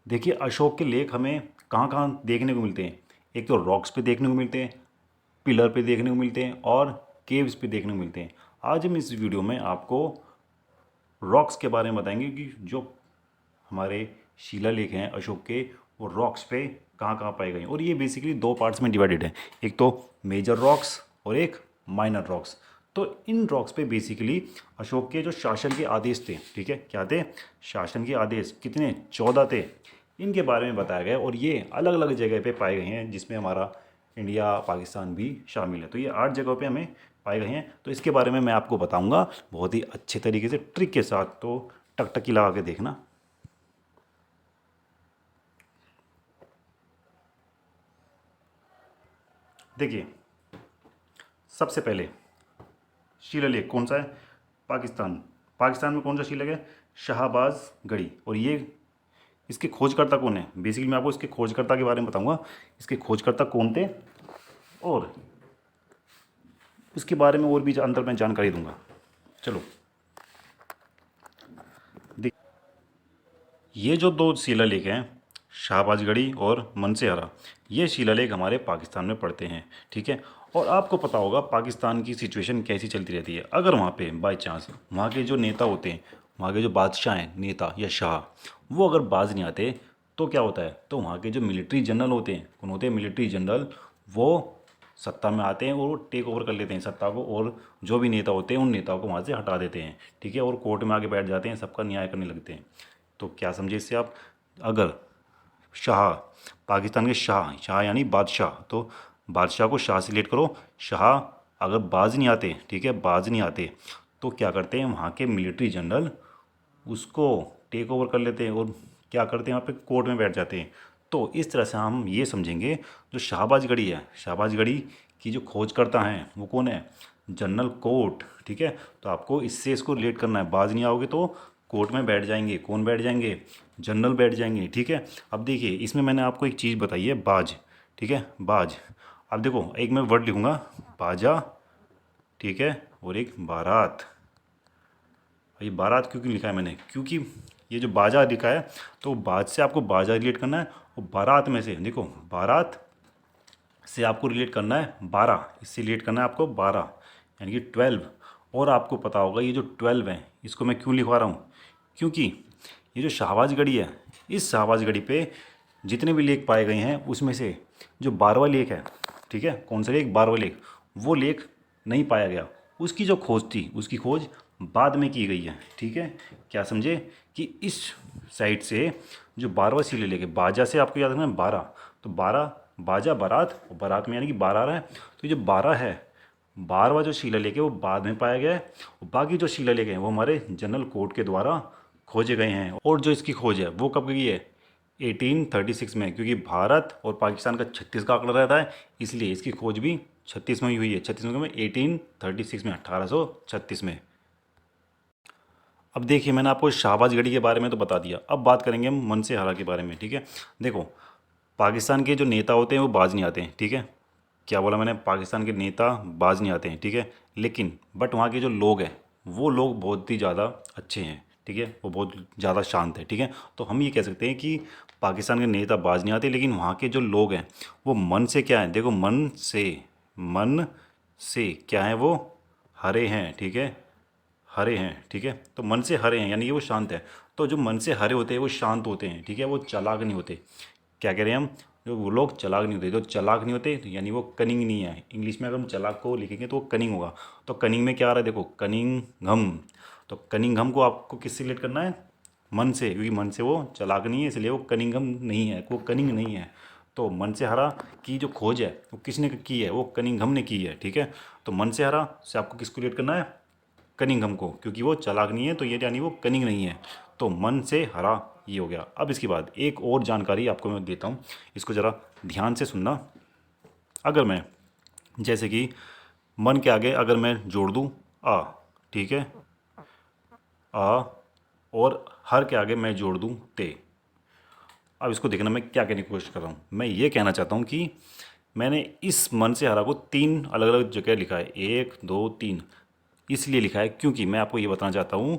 देखिए, अशोक के लेख हमें कहाँ कहाँ देखने को मिलते हैं। एक तो रॉक्स पे देखने को मिलते हैं, पिलर पे देखने को मिलते हैं और केव्स पे देखने को मिलते हैं। आज हम इस वीडियो में आपको रॉक्स के बारे में बताएंगे कि जो हमारे शिलालेख हैं अशोक के, वो रॉक्स पे कहाँ कहाँ पाए गए हैं। और ये बेसिकली दो पार्ट्स में डिवाइडेड है, एक तो मेजर रॉक्स और एक माइनर रॉक्स। तो इन रॉक्स पे बेसिकली अशोक के जो शासन के आदेश थे, ठीक है, क्या थे, शासन के आदेश कितने, 14 थे, इनके बारे में बताया गया। और ये अलग अलग जगह पे पाए गए हैं, जिसमें हमारा इंडिया पाकिस्तान भी शामिल है। तो ये 8 जगहों पे हमें पाए गए हैं। तो इसके बारे में मैं आपको बताऊंगा बहुत ही अच्छे तरीके से, ट्रिक के साथ। तो टकटकी लगा के देखना। देखिए, सबसे पहले शिलालेख कौन सा है, पाकिस्तान। पाकिस्तान में कौन सा शिलालेख है, शाहबाज गढ़ी। और ये इसके खोजकर्ता कौन है, बेसिकली मैं आपको इसके खोजकर्ता के बारे में बताऊंगा, इसके खोजकर्ता कौन थे और उसके बारे में और भी अंदर मैं जानकारी दूंगा। चलो, देख, ये जो दो शिलालेख हैं, शाहबाजगढ़ी और मनसेहरा, ये शिलालेख हमारे पाकिस्तान में पड़ते हैं, ठीक है। और आपको पता होगा पाकिस्तान की सिचुएशन कैसी चलती रहती है। अगर वहाँ पे बाई चांस वहाँ के जो नेता होते हैं, वहाँ के जो बादशाह हैं, नेता या शाह, वो अगर बाज नहीं आते तो क्या होता है, तो वहाँ के जो मिलिट्री जनरल होते हैं, कौन होते हैं, मिलिट्री जनरल, वो सत्ता में आते हैं और वो टेक ओवर कर लेते हैं सत्ता को। और जो भी नेता होते हैं उन नेताओं को वहाँ से हटा देते हैं, ठीक है। और कोर्ट में आके बैठ जाते हैं, सबका न्याय करने लगते हैं। तो क्या समझे इससे आप, अगर शाह, पाकिस्तान के शाह, शाह यानी बादशाह, तो बादशाह को शाह से रिलेट करो। शाह अगर बाज नहीं आते, ठीक है, बाज नहीं आते, तो क्या करते हैं वहाँ के मिलिट्री जनरल, उसको टेक ओवर कर लेते हैं और क्या करते हैं, वहाँ पे कोर्ट में बैठ जाते हैं। तो इस तरह से हम ये समझेंगे, जो शाहबाज गढ़ी है, शाहबाज गढ़ी की जो खोजकर्ता हैं वो कौन है, जनरल कोर्ट, ठीक है। तो आपको इससे इसको रिलेट करना है, बाज नहीं आओगे तो कोर्ट में बैठ जाएंगे, कौन बैठ जाएंगे, जनरल बैठ जाएंगे, ठीक है। अब देखिए, इसमें मैंने आपको एक चीज़ बताई है, बाज, ठीक है, बाज। अब देखो, एक मैं वर्ड लिखूंगा, बाजा, ठीक है, और एक बारात। ये बारात क्यों क्यों लिखा है मैंने, क्योंकि ये जो बाजा लिखा है, तो बाज से आपको बाजा रिलेट करना है, और बारात में से देखो, बारात से आपको रिलेट करना है 12, इससे रिलेट करना है आपको 12, यानी कि 12। और आपको पता होगा ये जो 12 है, इसको मैं क्यों लिखवा रहा हूँ, क्योंकि ये जो शाहबाज गढ़ी है, इस शाहबाज गढ़ी पे जितने भी लेख पाए गए हैं, उसमें से जो 12वां लेख है, ठीक है, कौन सा लेख, 12वां लेख, वो लेख नहीं पाया गया। उसकी जो खोज थी, उसकी खोज बाद में की गई है, ठीक है। क्या समझे, कि इस साइड से जो 12वां शिलालेख है, बाजा से आपको याद रखना है 12, तो 12 बाजा, बारात, और बारात में यानी कि 12 आ रहा है। तो ये जो 12 है, 12वां जो शिलालेख है वो बाद में पाया गया है, और बाकी जो शिलालेख हैं वो हमारे जनरल कोर्ट के द्वारा खोजे गए हैं। और जो इसकी खोज है वो कब की है, 1836 में, क्योंकि भारत और पाकिस्तान का 36 का आंकड़ा रहता है, इसलिए इसकी खोज भी 36 में ही हुई है, 36 में, 1836 में, 1836 में। अब देखिए, मैंने आपको शाहबाज गढ़ी के बारे में तो बता दिया, अब बात करेंगे हम मनसेहरा के बारे में, ठीक है। देखो, पाकिस्तान के जो नेता होते हैं वो बाज नहीं आते हैं, ठीक है। क्या बोला मैंने, पाकिस्तान के नेता बाज नहीं आते हैं, ठीक है। लेकिन बट वहाँ के जो लोग हैं, वो लोग बहुत ही ज़्यादा अच्छे हैं, ठीक है, वो बहुत ज़्यादा शांत है, ठीक है। तो हम ये कह सकते हैं कि पाकिस्तान के नेता बाज नहीं आते, लेकिन वहाँ के जो लोग हैं वो मन से क्या है, देखो, मन से क्या है, वो हरे हैं, ठीक है, हरे हैं, ठीक है। तो मन से हरे हैं यानी कि वो शांत है। तो जो मन से हरे होते हैं वो शांत होते हैं, ठीक है, वो चालाक नहीं होते। क्या कह रहे हैं हम, जो वो लोग चालाक नहीं होते, जो चालाक नहीं होते तो यानी वो कनिंग नहीं है। इंग्लिश में अगर हम चालाक को लिखेंगे तो वो कनिंग होगा। तो कनिंग में क्या आ रहा है, देखो, कनिंगम। तो कनिंगम को आपको किससे रिलेट करना है, मन से, क्योंकि मन से वो चालाक नहीं है, इसलिए वो कनिंगम नहीं है, वो कनिंग नहीं है। तो मन से हरा की जो खोज है वो किसने की है, वो कनिंगम ने की है, ठीक है। तो मन से हरा से आपको किसको रिलेट करना है, कनिंघम को, क्योंकि वो चालाक नहीं है, तो ये यानी वो कनिंग नहीं है। तो मन से हरा, ये हो गया। अब इसके बाद एक और जानकारी आपको मैं देता हूँ, इसको ज़रा ध्यान से सुनना। अगर मैं, जैसे कि मन के आगे अगर मैं जोड़ दूँ आ, ठीक है, आ, और हर के आगे मैं जोड़ दूँ ते। अब इसको देखना मैं क्या कहने की कोशिश कर रहा हूँ, मैं ये कहना चाहता हूँ कि मैंने इस मन से हरा को 3 अलग अलग जगह लिखा है, 1 2 3, इसलिए लिखा है क्योंकि मैं आपको ये बताना चाहता हूँ,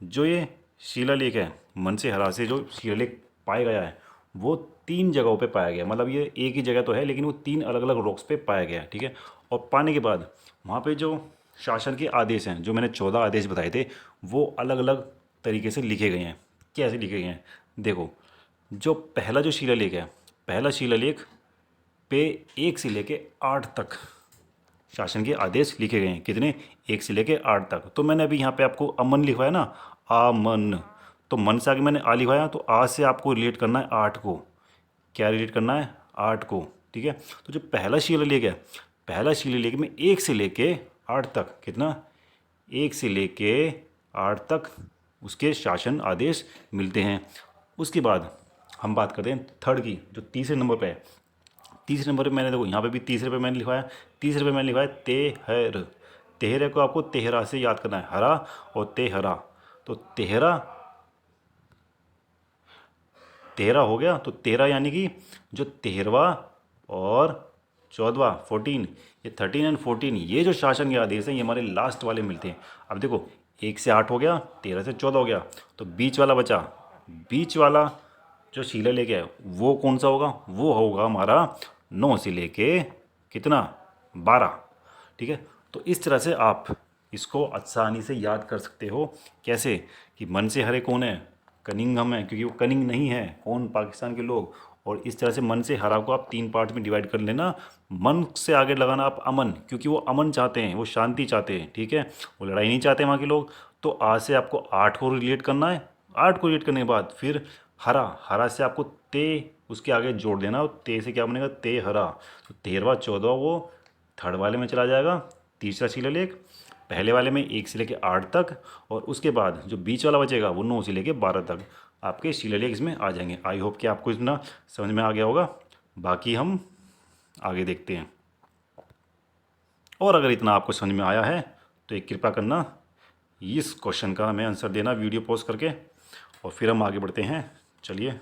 जो ये शिलालेख है, मन से हरा से जो शिलालेख पाया गया है, वो 3 जगहों पे पाया गया। मतलब ये एक ही जगह तो है लेकिन वो 3 अलग अलग रॉक्स पे पाया गया है, ठीक है। और पाने के बाद वहाँ पे जो शासन के आदेश हैं, जो मैंने 14 आदेश बताए थे, वो अलग अलग तरीके से लिखे गए हैं। कैसे लिखे गए हैं देखो। जो पहला जो शिलालेख है, पहला शिलालेख पे 1 से लेके 8 तक शासन के आदेश लिखे गए हैं। कितने? 1 से लेके 8 तक। तो मैंने अभी यहाँ पे आपको अमन लिखवाया ना, आमन, तो मन से आगे मैंने आ लिखवाया, तो आ से आपको रिलेट करना है 8 को। क्या रिलेट करना है? 8 को, ठीक है। तो जो पहला शिलालेख है, पहला शिलालेख में 1 से लेके 8 तक, कितना? 1 से लेके 8 तक उसके शासन आदेश मिलते हैं। उसके बाद हम बात करते हैं थर्ड की, जो तीसरे नंबर पे है। तीसरे नंबर पे मैंने देखो यहाँ पे भी तीसरे पे मैंने लिखवाया, तीसरे पे मैंने लिखवाया तेहर। तेहरे को आपको तेहरा से याद करना है, हरा और तेहरा। तो तेहरा, तेरह हो गया, तो तेरह यानी कि जो 13वां और 14वां 14, ये 13 एंड 14, ये जो शासन के आदेश हैं ये हमारे लास्ट वाले मिलते हैं। अब देखो 1 से 8 हो गया, 13 से 14 हो गया, तो बीच वाला बचा। बीच वाला जो शिलालेख है वो कौन सा होगा? वो होगा हमारा 9 से लेके कितना? 12, ठीक है। तो इस तरह से आप इसको आसानी से याद कर सकते हो। कैसे? कि मन से हरे कौन है? कनिंघम है, क्योंकि वो कनिंग नहीं है कौन? पाकिस्तान के लोग। और इस तरह से मन से हरा को आप 3 पार्ट में डिवाइड कर लेना। मन से आगे लगाना आप अमन, क्योंकि वो अमन चाहते हैं, वो शांति चाहते हैं, ठीक है। वो लड़ाई नहीं चाहते वहाँ के लोग। तो आज से आपको 8 को रिलेट करना है। 8 को रिलेट करने के बाद फिर हरा, हरा से आपको ते उसके आगे जोड़ देना, और ते से क्या बनेगा? ते हरा। तो 13वां 14वां वो थर्ड वाले में चला जाएगा, तीसरा शिलालेख। पहले वाले में 1 से लेकर 8 तक, और उसके बाद जो बीच वाला बचेगा वो 9 से लेकर 12 तक आपके शिलालेख इसमें आ जाएंगे। आई होप कि आपको इतना समझ में आ गया होगा। बाकी हम आगे देखते हैं। और अगर इतना आपको समझ में आया है तो एक कृपा करना, इस क्वेश्चन का हमें आंसर देना वीडियो पॉज करके, और फिर हम आगे बढ़ते हैं। चलिए।